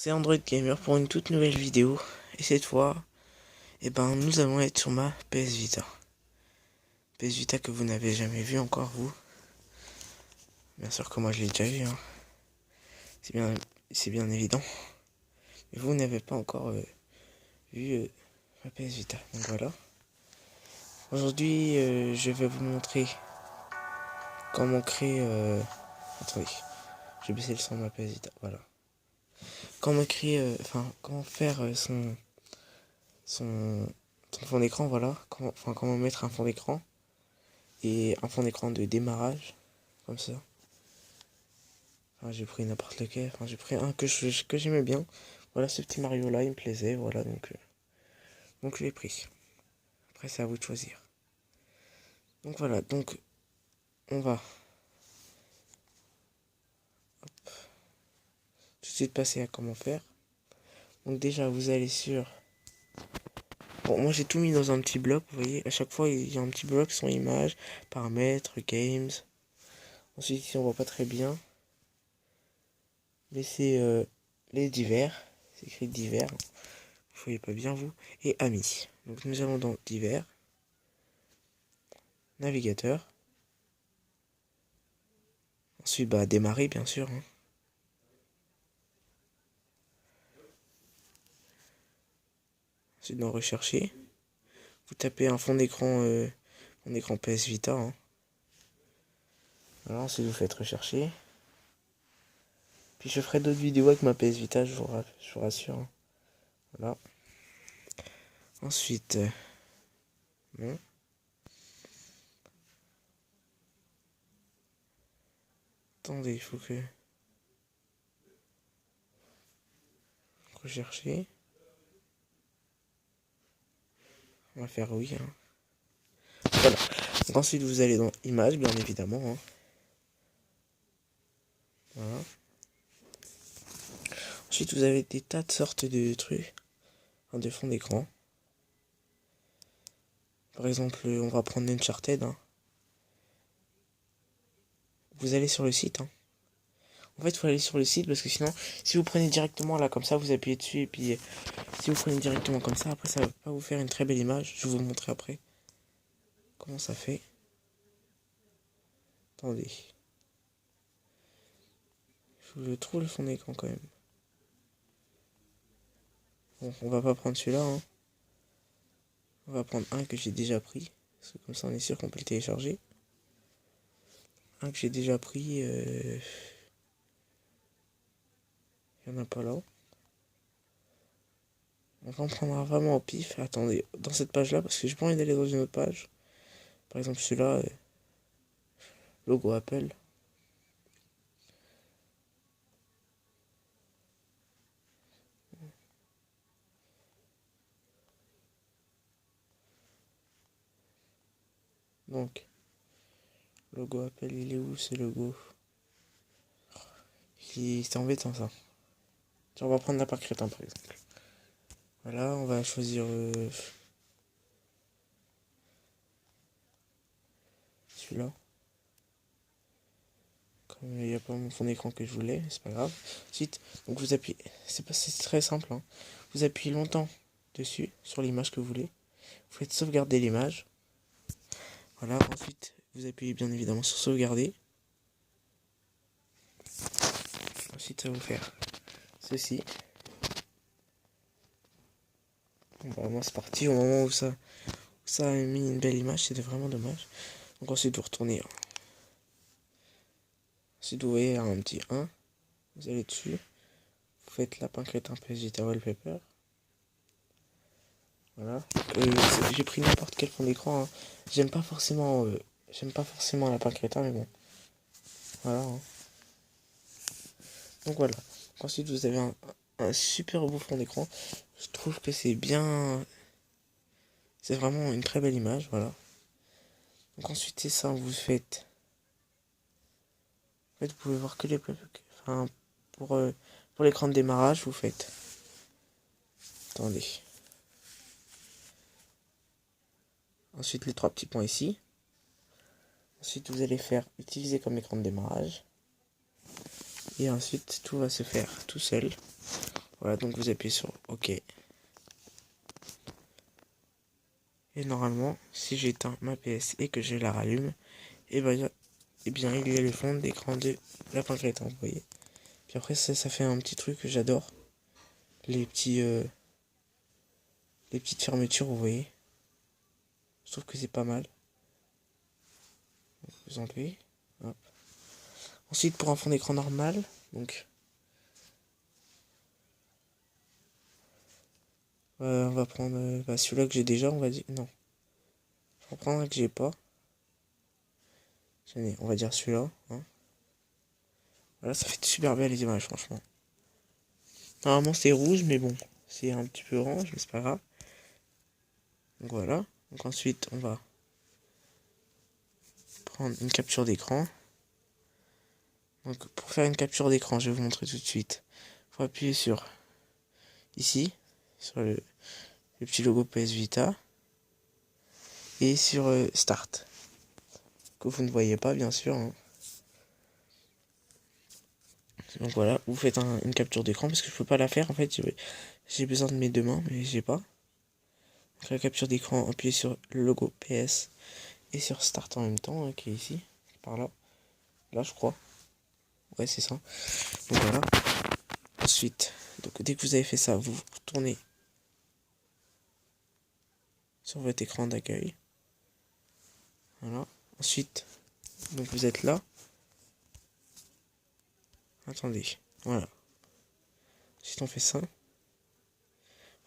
c'est Android Gamer pour une toute nouvelle vidéo. Et cette fois, nous allons être sur ma PS Vita. PS Vita que vous n'avez jamais vu encore, vous. Bien sûr que moi je l'ai déjà vu, hein. C'est bien évident. Mais vous n'avez pas encore vu ma PS Vita. Donc voilà. Aujourd'hui, je vais vous montrer comment créer... Attendez, je vais baisser le son de ma PS Vita. Voilà. Comment créer... comment faire son fond d'écran, voilà. Comment mettre un fond d'écran. Et un fond d'écran de démarrage. Comme ça. Enfin, j'ai pris n'importe lequel. Enfin, j'ai pris un que j'aimais bien. Voilà, ce petit Mario là, il me plaisait. Voilà, donc je l'ai pris. Après, c'est à vous de choisir. Donc voilà, donc on va tout de suite passer à comment faire. Donc déjà, vous allez sur... Bon, moi j'ai tout mis dans un petit bloc, vous voyez. À chaque fois, il y a un petit bloc, son image, paramètres, games. Ensuite, ici, on voit pas très bien. Mais c'est les divers. C'est écrit divers. Vous voyez pas bien, vous. Et amis. Donc nous allons dans divers. Navigateur. Ensuite, démarrer, bien sûr, hein. Ensuite, dans rechercher. Vous tapez un fond d'écran PS Vita, hein. Voilà, ensuite vous faites rechercher. Puis je ferai d'autres vidéos avec ma PS Vita, je vous rassure, hein. Voilà. Ensuite, non. Attendez, il faut que... Rechercher. On va faire oui, hein. Voilà. Donc ensuite, vous allez dans Images, bien évidemment, hein. Voilà. Ensuite, vous avez des tas de sortes de trucs, hein, de fond d'écran. Par exemple, on va prendre Uncharted, hein. Vous allez sur le site, hein. En fait, il faut aller sur le site parce que sinon, si vous prenez directement là, comme ça, vous appuyez dessus et puis si vous prenez directement comme ça, après, ça va pas vous faire une très belle image. Je vais vous montrer après comment ça fait. Attendez. Je trouve le fond d'écran quand même. Bon, on va pas prendre celui-là, hein. On va prendre un que j'ai déjà pris. Parce que comme ça, on est sûr qu'on peut le télécharger. Un que j'ai déjà pris. Il n'y en a pas là. On va en prendre vraiment au pif. Attendez, dans cette page-là, parce que j'ai pas envie d'aller dans une autre page. Par exemple, celui-là, logo Apple. Donc, logo Apple, il est où ce logo? C'est embêtant ça. Tiens, on va prendre la part crétin par exemple. Voilà, on va choisir celui-là. Comme il n'y a pas mon fond d'écran que je voulais, c'est pas grave. Ensuite, donc vous appuyez, c'est très simple, hein. Vous appuyez longtemps dessus, sur l'image que vous voulez. Vous faites sauvegarder l'image. Voilà, ensuite, vous appuyez bien évidemment sur sauvegarder. Ensuite, ça va vous faire ceci. Bon, moi, c'est parti. Au moment où ça a mis une belle image, c'était vraiment dommage. Donc ensuite, vous retournez, hein. Ensuite, vous voyez un petit 1. Vous allez dessus. Vous faites lapin crétin PSG wallpaper. Voilà. J'ai pris n'importe quel fond d'écran, hein. J'aime pas forcément lapin crétin, mais bon. Voilà, hein. Donc voilà. Ensuite, vous avez un super beau fond d'écran. Je trouve que c'est bien... C'est vraiment une très belle image, voilà. Donc ensuite, c'est ça, vous faites... En fait, vous pouvez voir que les... Enfin, pour l'écran de démarrage, vous faites... Attendez. Ensuite, les 3 petits points ici. Ensuite, vous allez faire utiliser comme écran de démarrage. Et ensuite, tout va se faire tout seul. Voilà, donc vous appuyez sur OK. Et normalement, si j'éteins ma PS et que je la rallume, et bien il y a le fond d'écran de la planchette, vous voyez. Puis après ça fait un petit truc que j'adore. Les petites fermetures, vous voyez. Je trouve que c'est pas mal. Vous enlevez. Hop. Ensuite, pour un fond d'écran normal, donc on va prendre celui-là que j'ai déjà, on va dire. Non. Je vais prendre un que j'ai pas. On va dire celui-là. Hein. Voilà, ça fait super belle les images, franchement. Normalement, c'est rouge, mais bon, c'est un petit peu orange, mais c'est pas grave. Donc voilà. Donc ensuite, on va prendre une capture d'écran. Donc pour faire une capture d'écran, je vais vous montrer tout de suite. Il faut appuyer sur ici, sur le petit logo PS Vita, et sur Start, que vous ne voyez pas bien sûr. Hein. Donc voilà, vous faites une capture d'écran parce que je peux pas la faire en fait. J'ai besoin de mes deux mains, mais j'ai pas. Donc la capture d'écran, appuyez sur le logo PS et sur Start en même temps, hein, qui est ici, par là. Là, je crois. Ouais, c'est ça. Donc voilà. Ensuite, donc dès que vous avez fait ça, vous tournez sur votre écran d'accueil. Voilà. Ensuite, donc vous êtes là. Attendez. Voilà. Ensuite, on fait ça.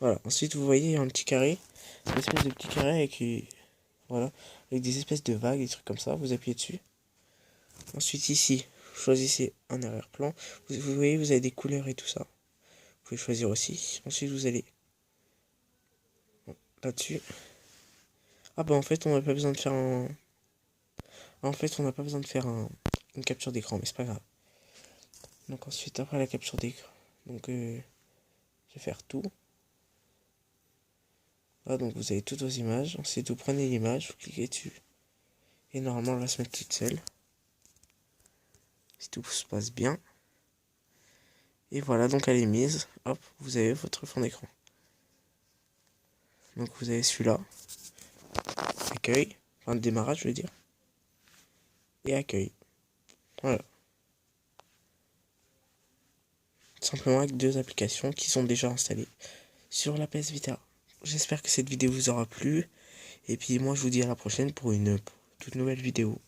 Voilà. Ensuite, vous voyez, il y a un petit carré. Une espèce de petit carré avec, voilà, avec des espèces de vagues, des trucs comme ça. Vous appuyez dessus. Ensuite, ici, vous choisissez un arrière-plan. Vous voyez, vous avez des couleurs et tout ça. Vous pouvez choisir aussi. Ensuite, vous allez là-dessus. Ah bah en fait, on n'a pas besoin de faire un... En fait, on n'a pas besoin de faire une capture d'écran, mais c'est pas grave. Donc ensuite, après la capture d'écran, donc je vais faire tout. Là, donc vous avez toutes vos images. Ensuite, vous prenez l'image, vous cliquez dessus. Et normalement, elle va se mettre toute seule. Si tout se passe bien. Et voilà, donc elle est mise. Hop, vous avez votre fond d'écran. Donc vous avez celui-là. Accueil. Enfin, démarrage, je veux dire. Et accueil. Voilà. Simplement avec deux applications qui sont déjà installées sur la PS Vita. J'espère que cette vidéo vous aura plu. Et puis moi je vous dis à la prochaine pour une toute nouvelle vidéo.